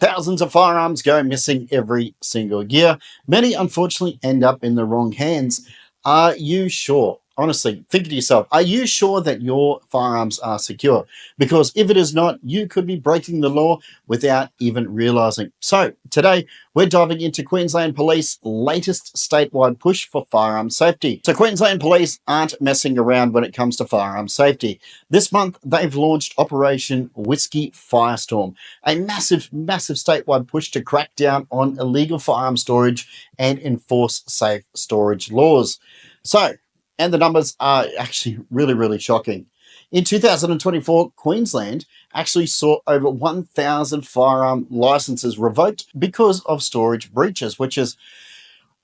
Thousands of firearms go missing every single year. Many, unfortunately, end up in the wrong hands. Are you sure? Honestly, think to yourself, are you sure that your firearms are secure? Because if it is not, you could be breaking the law without even realizing. So, today we're diving into Queensland Police latest statewide push for firearm safety. So, Queensland Police aren't messing around when it comes to firearm safety. This month, they've launched Operation Whiskey Firestorm, a massive statewide push to crack down on illegal firearm storage and enforce safe storage laws. So, and the numbers are actually really shocking. In 2024, Queensland actually saw over 1,000 firearm licenses revoked because of storage breaches, which is,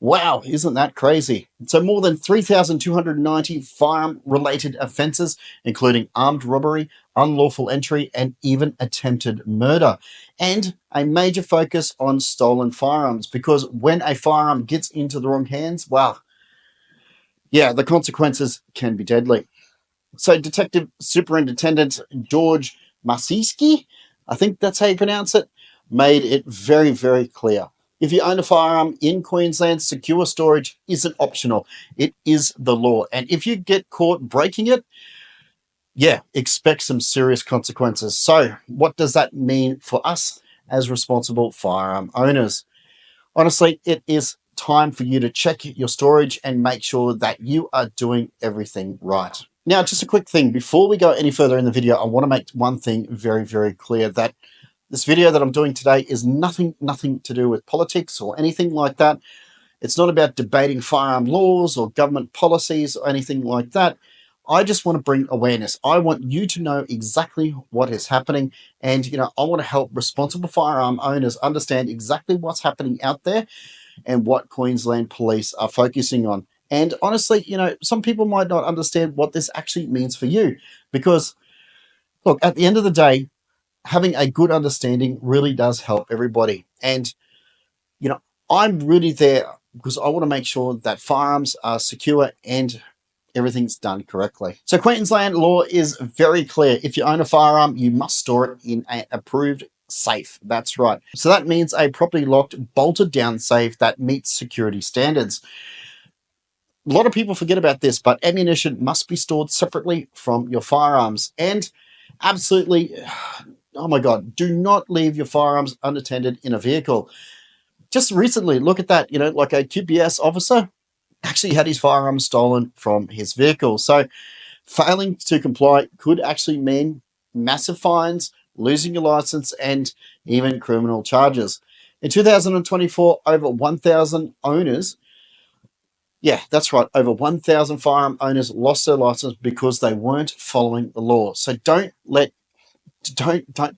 wow, isn't that crazy? So more than 3,290 firearm-related offences, including armed robbery, unlawful entry, and even attempted murder. And a major focus on stolen firearms, because when a firearm gets into the wrong hands, well, yeah, the consequences can be deadly. So Detective Superintendent George Masiski, I think that's how you pronounce it, made it very clear. If you own a firearm in Queensland, secure storage isn't optional. It is the law. And if you get caught breaking it, yeah, expect some serious consequences. So what does that mean for us as responsible firearm owners? Honestly, it is time for you to check your storage and make sure that you are doing everything right. Now, just a quick thing. Before we go any further in the video, I want to make one thing very clear, that this video that I'm doing today is nothing to do with politics or anything like that. It's not about debating firearm laws or government policies or anything like that. I just want to bring awareness. I want you to know exactly what is happening. And, I want to help responsible firearm owners understand exactly what's happening out there and what Queensland Police are focusing on. And honestly, some people might not understand what this actually means for you, because, look, at the end of the day, having a good understanding really does help everybody. And, I'm really there because I want to make sure that firearms are secure and everything's done correctly. So Queensland law is very clear. If you own a firearm, you must store it in an approved safe. That's right. So that means a properly locked, bolted down safe that meets security standards. A lot of people forget about this, but ammunition must be stored separately from your firearms. And absolutely, oh my God, do not leave your firearms unattended in a vehicle. Just recently, look at that, like a QPS officer actually had his firearms stolen from his vehicle. So failing to comply could actually mean massive fines, losing your license, and even criminal charges. In 2024, over 1,000 owners, yeah, that's right, over 1,000 firearm owners lost their license because they weren't following the law. So don't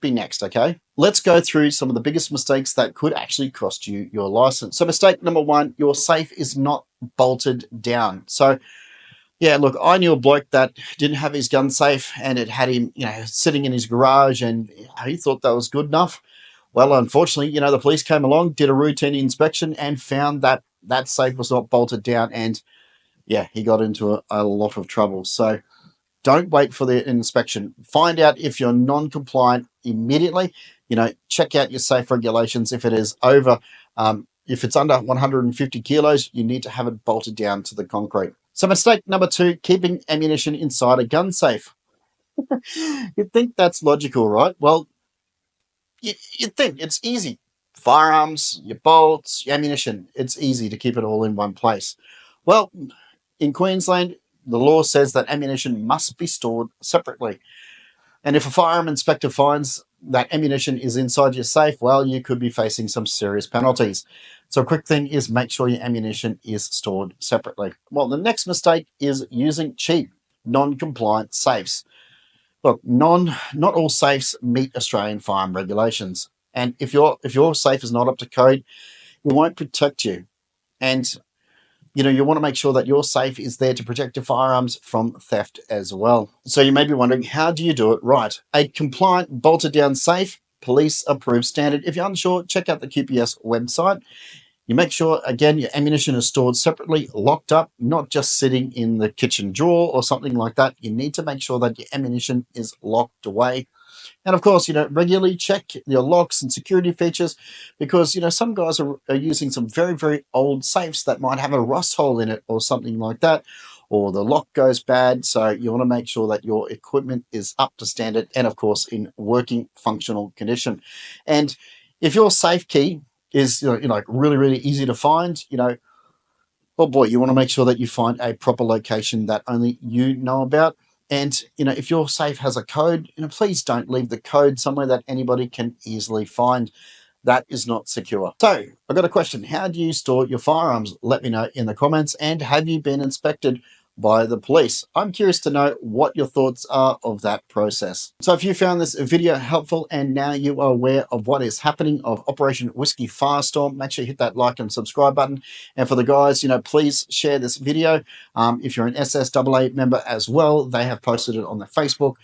be next, okay? Let's go through some of the biggest mistakes that could actually cost you your license. So mistake number one, your safe is not bolted down. So yeah, look, I knew a bloke that didn't have his gun safe, and it had him, sitting in his garage, and he thought that was good enough. Well, unfortunately, the police came along, did a routine inspection, and found that that safe was not bolted down, and yeah, he got into a lot of trouble. So don't wait for the inspection. Find out if you're non-compliant immediately. Check out your safe regulations. If it is over, if it's under 150 kilos, you need to have it bolted down to the concrete. So mistake number two, keeping ammunition inside a gun safe. You'd think that's logical, right? Well, you'd think it's easy. Firearms, your bolts, your ammunition, it's easy to keep it all in one place. Well, in Queensland, the law says that ammunition must be stored separately. And if a firearm inspector finds that ammunition is inside your safe, well, you could be facing some serious penalties. So a quick thing is make sure your ammunition is stored separately. Well, the next mistake is using cheap, non-compliant safes. Look, not all safes meet Australian firearm regulations. And if your safe is not up to code, it won't protect you. And you want to make sure that your safe is there to protect your firearms from theft as well. So you may be wondering, how do you do it right? A compliant, bolted down safe, police approved standard. If you're unsure, check out the QPS website. You make sure, again, your ammunition is stored separately, locked up, not just sitting in the kitchen drawer or something like that. You need to make sure that your ammunition is locked away. And of course, regularly check your locks and security features because, some guys are using some very, very old safes that might have a rust hole in it or something like that, or the lock goes bad. So you want to make sure that your equipment is up to standard and, of course, in working functional condition. And if your safe key is, like really, really easy to find, oh boy, you want to make sure that you find a proper location that only you know about. And, if your safe has a code, please don't leave the code somewhere that anybody can easily find. That is not secure. So I've got a question. How do you store your firearms? Let me know in the comments. And have you been inspected by the police? I'm curious to know what your thoughts are of that process. So if you found this video helpful and now you are aware of what is happening of Operation Whiskey Firestorm, make sure you hit that like and subscribe button. And for the guys, please share this video. If you're an SSAA member as well, they have posted it on their Facebook.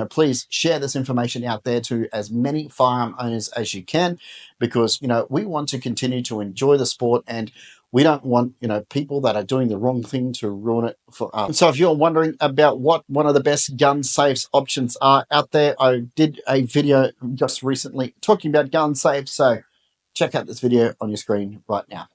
Please share this information out there to as many firearm owners as you can, because we want to continue to enjoy the sport, and we don't want people that are doing the wrong thing to ruin it for us. So if you're wondering about what one of the best gun safes options are out there, I did a video just recently talking about gun safes, so check out this video on your screen right now.